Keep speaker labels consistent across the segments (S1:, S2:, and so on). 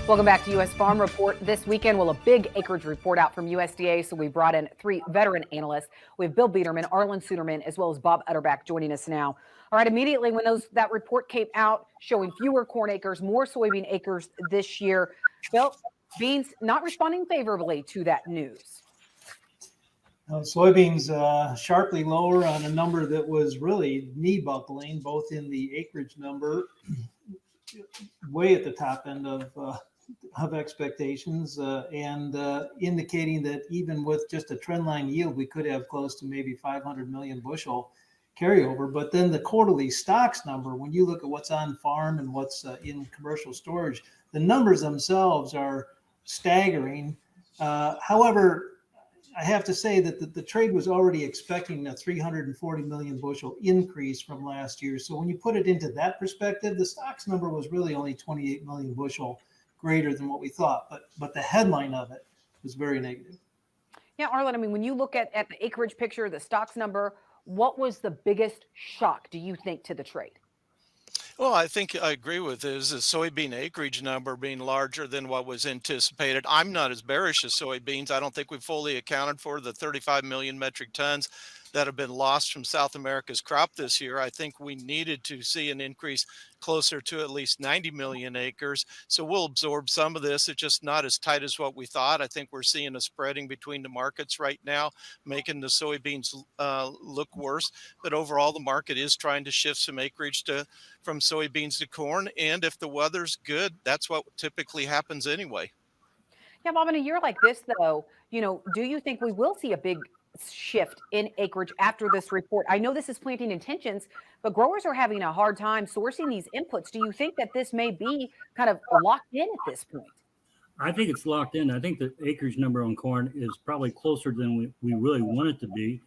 S1: Welcome back to U.S. Farm Report. This weekend, a big acreage report out from USDA, so we brought in 3 veteran analysts. We have Bill Biedermann, Arlan Suderman, as well as Bob Utterback joining us now. All right, immediately when that report came out showing fewer corn acres, more soybean acres this year, Bill, beans not responding favorably to that news.
S2: Soybeans sharply lower on a number that was really knee-buckling, both in the acreage number, way at the top end of expectations, and indicating that even with just a trendline yield, we could have close to maybe 500 million bushel carryover. But then the quarterly stocks number, when you look at what's on farm and what's in commercial storage, the numbers themselves are staggering. However, I have to say that the trade was already expecting a 340 million bushel increase from last year. So when you put it into that perspective, the stocks number was really only 28 million bushel greater than what we thought. But the headline of it was very negative.
S1: Yeah, Arlan, I mean, when you look at the acreage picture, the stocks number, what was the biggest shock, do you think, to the trade?
S3: Well, I think I agree with this. The soybean acreage number being larger than what was anticipated. I'm not as bearish as soybeans. I don't think we've fully accounted for the 35 million metric tons that have been lost from South America's crop this year. I think we needed to see an increase closer to at least 90 million acres. So we'll absorb some of this. It's just not as tight as what we thought. I think we're seeing a spreading between the markets right now, making the soybeans look worse. But overall, the market is trying to shift some acreage from soybeans to corn. And if the weather's good, that's what typically happens anyway.
S1: Yeah, Bob, in a year like this, though, do you think we will see a big shift in acreage after this report? I know this is planting intentions, but growers are having a hard time sourcing these inputs. Do you think that this may be kind of locked in at this point?
S4: I think it's locked in. I think the acreage number on corn is probably closer than we really want it to be.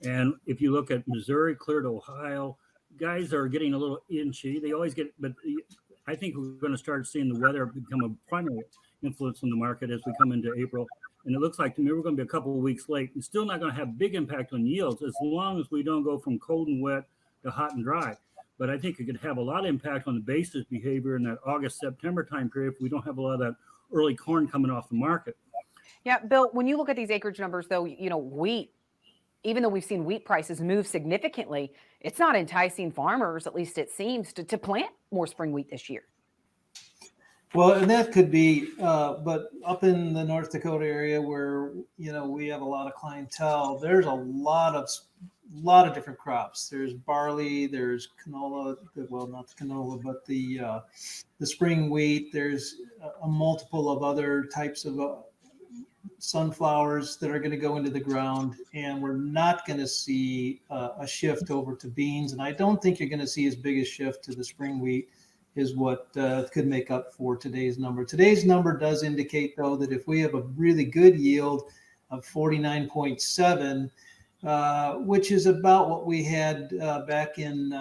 S4: And if you look at Missouri, clear to Ohio, guys are getting a little inchy. They always get, but I think we're going to start seeing the weather become a primary influence on the market as we come into April. And it looks like to me we're going to be a couple of weeks late. It's still not going to have big impact on yields as long as we don't go from cold and wet to hot and dry. But I think it could have a lot of impact on the basis behavior in that August-September time period if we don't have a lot of that early corn coming off the market.
S1: Yeah, Bill, when you look at these acreage numbers, though, wheat, even though we've seen wheat prices move significantly, it's not enticing farmers, at least it seems, to plant more spring wheat this year.
S2: Well, and that could be, but up in the North Dakota area where, we have a lot of clientele, there's a lot of different crops. There's barley, there's canola, well, not the canola, but the spring wheat. There's a multiple of other types of sunflowers that are going to go into the ground, and we're not going to see a shift over to beans. And I don't think you're going to see as big a shift to the spring wheat is what could make up for today's number. Today's number does indicate, though, that if we have a really good yield of 49.7, which is about what we had back in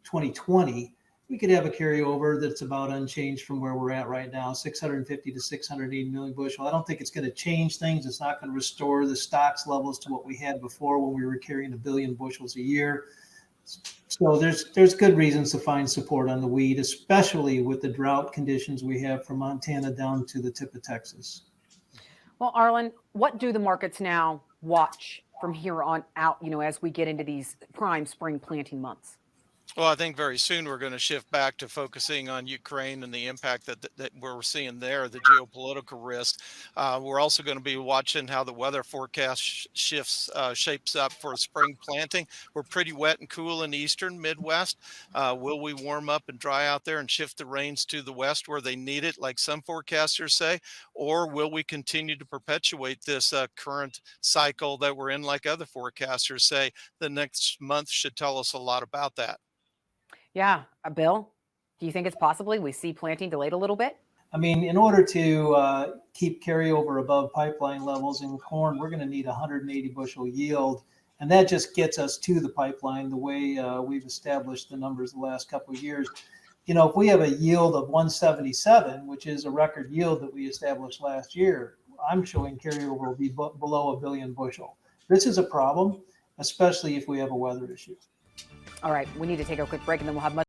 S2: 2020, we could have a carryover that's about unchanged from where we're at right now, 650 to 680 million bushel. I don't think it's going to change things. It's not going to restore the stocks levels to what we had before when we were carrying 1 billion bushels a year. So there's good reasons to find support on the wheat, especially with the drought conditions we have from Montana down to the tip of Texas.
S1: Well, Arlan, what do the markets now watch from here on out, as we get into these prime spring planting months?
S3: Well, I think very soon we're going to shift back to focusing on Ukraine and the impact that we're seeing there, the geopolitical risk. We're also going to be watching how the weather forecast shapes up for spring planting. We're pretty wet and cool in the eastern Midwest. Will we warm up and dry out there and shift the rains to the west where they need it, like some forecasters say? Or will we continue to perpetuate this current cycle that we're in, like other forecasters say? The next month should tell us a lot about that.
S1: Yeah. Bill, do you think it's possibly we see planting delayed a little bit?
S2: I mean, in order to keep carryover above pipeline levels in corn, we're going to need 180 bushel yield. And that just gets us to the pipeline the way we've established the numbers the last couple of years. If we have a yield of 177, which is a record yield that we established last year, I'm showing carryover will be below 1 billion bushel. This is a problem, especially if we have a weather issue.
S1: All right, we need to take a quick break, and then we'll have much